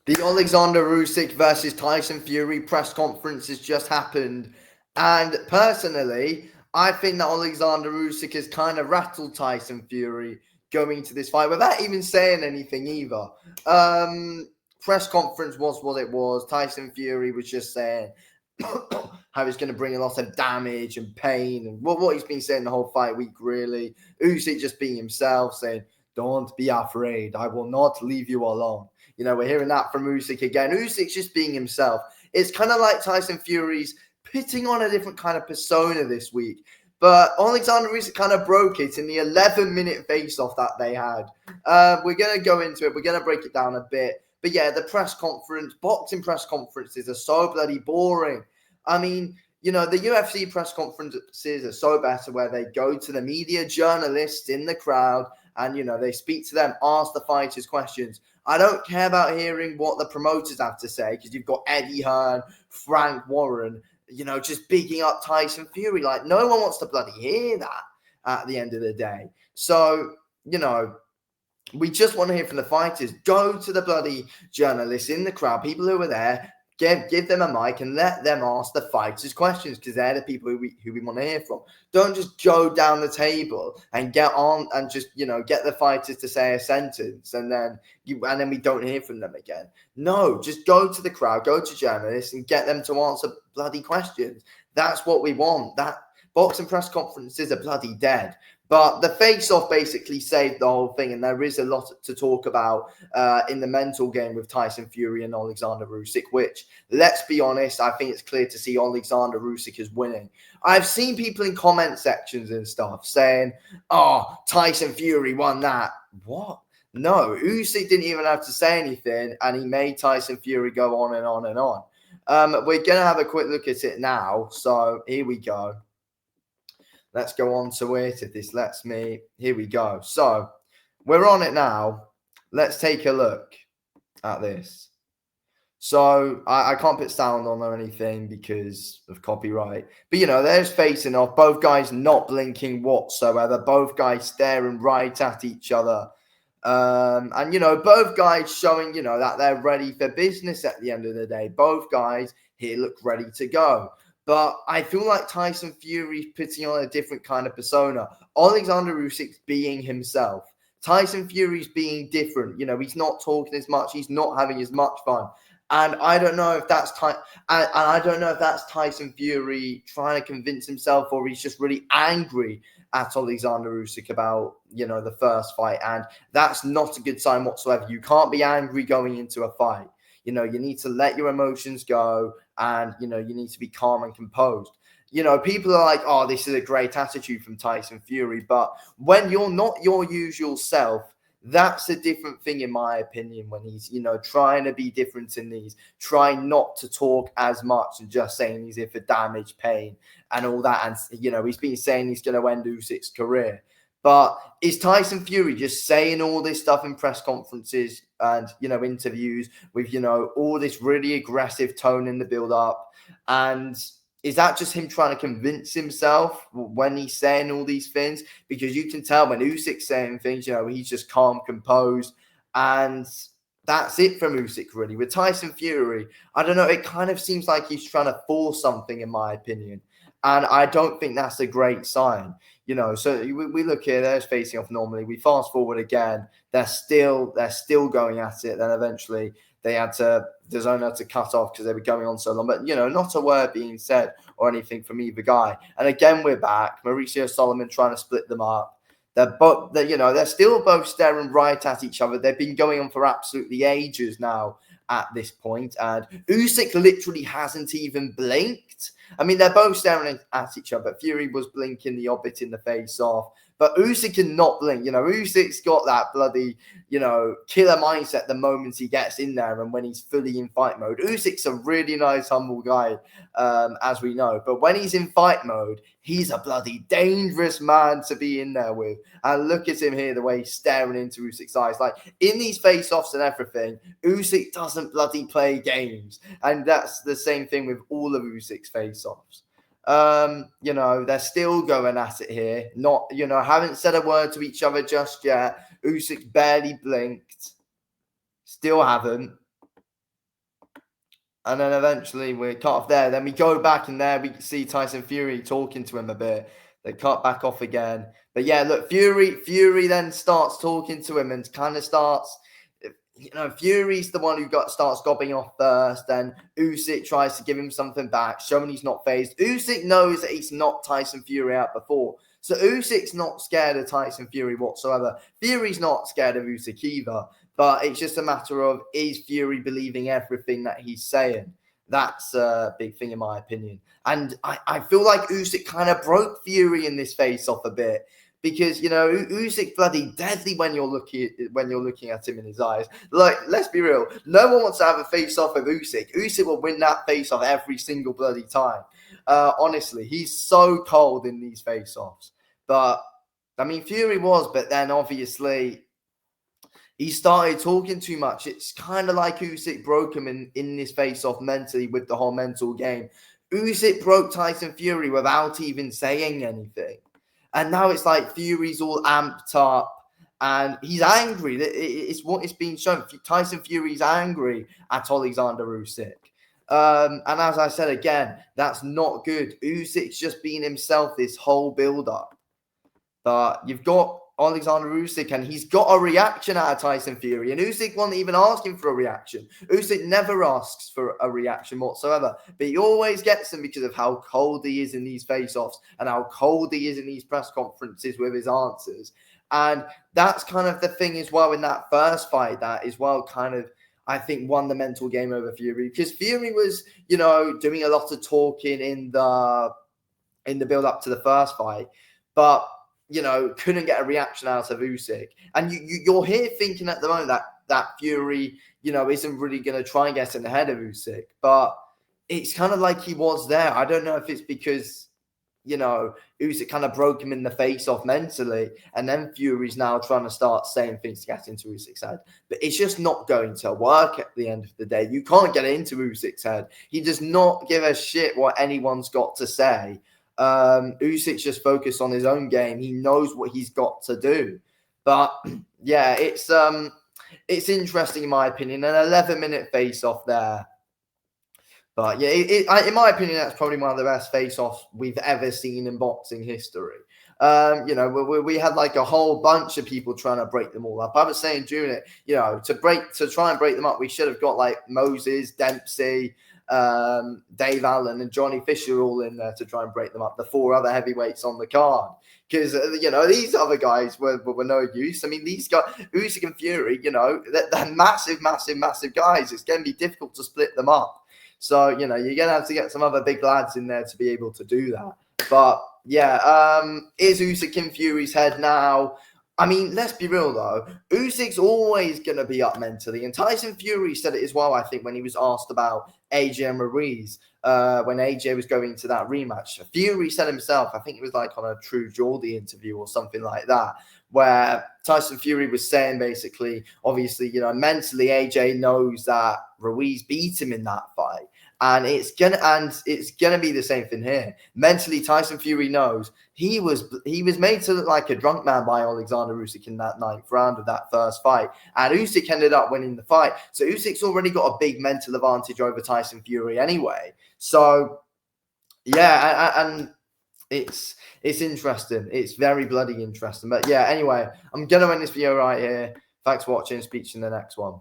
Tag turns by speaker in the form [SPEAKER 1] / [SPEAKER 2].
[SPEAKER 1] The Oleksandr Usyk versus Tyson Fury press conference has just happened. And personally, I think that Oleksandr Usyk has kind of rattled Tyson Fury going to this fight without even saying anything either. Press conference was what it was. Tyson Fury was just saying how he's going to bring a lot of damage and pain and what he's been saying the whole fight week, really. Usyk just being himself, saying, "Don't be afraid. I will not leave you alone." We're hearing that from Usyk again. Usyk's just being himself. It's kind of like Tyson Fury's putting on a different kind of persona this week. But Oleksandr Usyk kind of broke it in the 11-minute face-off that they had. We're going to go into it. We're going to break it down a bit. But yeah, the press conference, boxing press conferences are so bloody boring. I mean, the UFC press conferences are so better where they go to the media journalists in the crowd and, they speak to them, ask the fighters questions. I don't care about hearing what the promoters have to say because you've got Eddie Hearn, Frank Warren, just bigging up Tyson Fury. Like, no one wants to bloody hear that at the end of the day. So, we just want to hear from the fighters. Go to the bloody journalists in the crowd, people who are there, give them a mic and let them ask the fighters questions because they're the people who we want to hear from. Don't just go down the table and get on and just, get the fighters to say a sentence and then we don't hear from them again. No, just go to the crowd, go to journalists and get them to answer bloody questions. That's what we want. That boxing press conferences are bloody dead. But the face-off basically saved the whole thing, and there is a lot to talk about in the mental game with Tyson Fury and Oleksandr Usyk, which, let's be honest, I think it's clear to see Oleksandr Usyk is winning. I've seen people in comment sections and stuff saying, "Oh, Tyson Fury won that." What? No, Usyk didn't even have to say anything, and he made Tyson Fury go on and on and on. We're going to have a quick look at it now, so here we go. Let's go on to it. If this lets me, here we go. So we're on it now. Let's take a look at this. So I can't put sound on or anything because of copyright. But, there's facing off. Both guys not blinking whatsoever. Both guys staring right at each other. And, both guys showing, that they're ready for business at the end of the day. Both guys here look ready to go. But I feel like Tyson Fury's putting on a different kind of persona. Oleksandr Usyk's being himself. Tyson Fury's being different. He's not talking as much. He's not having as much fun. And I don't know if that's Tyson Fury trying to convince himself, or he's just really angry at Oleksandr Usyk about, the first fight. And that's not a good sign whatsoever. You can't be angry going into a fight. You need to let your emotions go and, you need to be calm and composed. People are like, "Oh, this is a great attitude from Tyson Fury." But when you're not your usual self, that's a different thing, in my opinion, when he's, trying to be different in these, trying not to talk as much and just saying he's here for damage, pain, and all that. And, he's been saying he's going to end Usyk's career. But is Tyson Fury just saying all this stuff in press conferences and, interviews with, all this really aggressive tone in the build-up? And is that just him trying to convince himself when he's saying all these things? Because you can tell when Usyk's saying things, he's just calm, composed. And that's it from Usyk, really. With Tyson Fury, I don't know. It kind of seems like he's trying to force something, in my opinion. And I don't think that's a great sign. So we look here, they're facing off normally. We fast forward again. They're still going at it. Then eventually DAZN had to cut off because they were going on so long. But, not a word being said or anything from either guy. And again, we're back. Mauricio Solomon trying to split them up. They're still both staring right at each other. They've been going on for absolutely ages now at this point. And Usyk literally hasn't even blinked. I mean, they're both staring at each other. Fury was blinking the odd bit in the face-off. But Usyk cannot blink. Usyk's got that bloody, killer mindset the moment he gets in there and when he's fully in fight mode. Usyk's a really nice, humble guy, as we know. But when he's in fight mode, he's a bloody dangerous man to be in there with. And look at him here, the way he's staring into Usyk's eyes. Like, in these face-offs and everything, Usyk doesn't bloody play games. And that's the same thing with all of Usyk's face-offs. They're still going at it here. Not, haven't said a word to each other just yet. Usyk barely blinked. Still haven't. And then eventually we cut off there. Then we go back and there we see Tyson Fury talking to him a bit. They cut back off again. But yeah, look, Fury then starts talking to him and kind of starts, Fury's the one who starts gobbing off first. Then Usyk tries to give him something back, showing he's not phased. Usyk knows that he's knocked Tyson Fury out before. So Usyk's not scared of Tyson Fury whatsoever. Fury's not scared of Usyk either. But it's just a matter of, is Fury believing everything that he's saying? That's a big thing in my opinion. And I feel like Usyk kind of broke Fury in this face-off a bit. Because Usyk's bloody deadly when you're looking at him in his eyes. Like, let's be real, no one wants to have a face-off with Usyk. Usyk will win that face-off every single bloody time. Honestly, he's so cold in these face-offs. But I mean, Fury was, but then obviously he started talking too much. It's kind of like Usyk broke him in this face-off mentally with the whole mental game. Usyk broke Tyson Fury without even saying anything. And now it's like Fury's all amped up and he's angry. It's what is being shown. Tyson Fury's angry at Oleksandr Usyk. And as I said again, that's not good. Usyk's just being himself this whole build-up. But you've got Oleksandr Usyk, and he's got a reaction out of Tyson Fury, and Usyk wasn't even asking for a reaction. Usyk never asks for a reaction whatsoever, but he always gets them because of how cold he is in these face-offs and how cold he is in these press conferences with his answers. And that's kind of the thing as well in that first fight that as well kind of, I think, won the mental game over Fury, because Fury was, doing a lot of talking in the build-up to the first fight, but couldn't get a reaction out of Usyk. And you're here thinking at the moment that Fury, isn't really going to try and get in the head of Usyk. But it's kind of like he was there. I don't know if it's because, Usyk kind of broke him in the face off mentally. And then Fury's now trying to start saying things to get into Usyk's head. But it's just not going to work at the end of the day. You can't get into Usyk's head. He does not give a shit what anyone's got to say. Usyk's just focused on his own game. He knows what he's got to do. But yeah, it's interesting in my opinion. An 11-minute face-off there. But yeah, in my opinion, that's probably one of the best face-offs we've ever seen in boxing history. We had like a whole bunch of people trying to break them all up. I was saying during it, to try and break them up, we should have got like Moses, Dempsey, Dave Allen and Johnny Fisher all in there to try and break them up, the 4 other heavyweights on the card, because these other guys were no use. I mean, these guys, Usyk and Fury, they're massive guys. It's going to be difficult to split them up, so you're going to have to get some other big lads in there to be able to do that. But yeah, is Usyk in Fury's head now? I mean, let's be real, though. Usyk's always going to be up mentally. And Tyson Fury said it as well, I think, when he was asked about AJ and Ruiz, when AJ was going to that rematch. Fury said himself, I think it was like on a True Geordie interview or something like that, where Tyson Fury was saying basically, obviously, mentally AJ knows that Ruiz beat him in that fight. And it's gonna be the same thing here. Mentally, Tyson Fury knows he was made to look like a drunk man by Oleksandr Usyk in that 9th round of that first fight, and Usyk ended up winning the fight. So Usyk's already got a big mental advantage over Tyson Fury anyway. So yeah, and it's interesting. It's very bloody interesting. But yeah, anyway, I'm gonna end this video right here. Thanks for watching. Speak to you in the next one.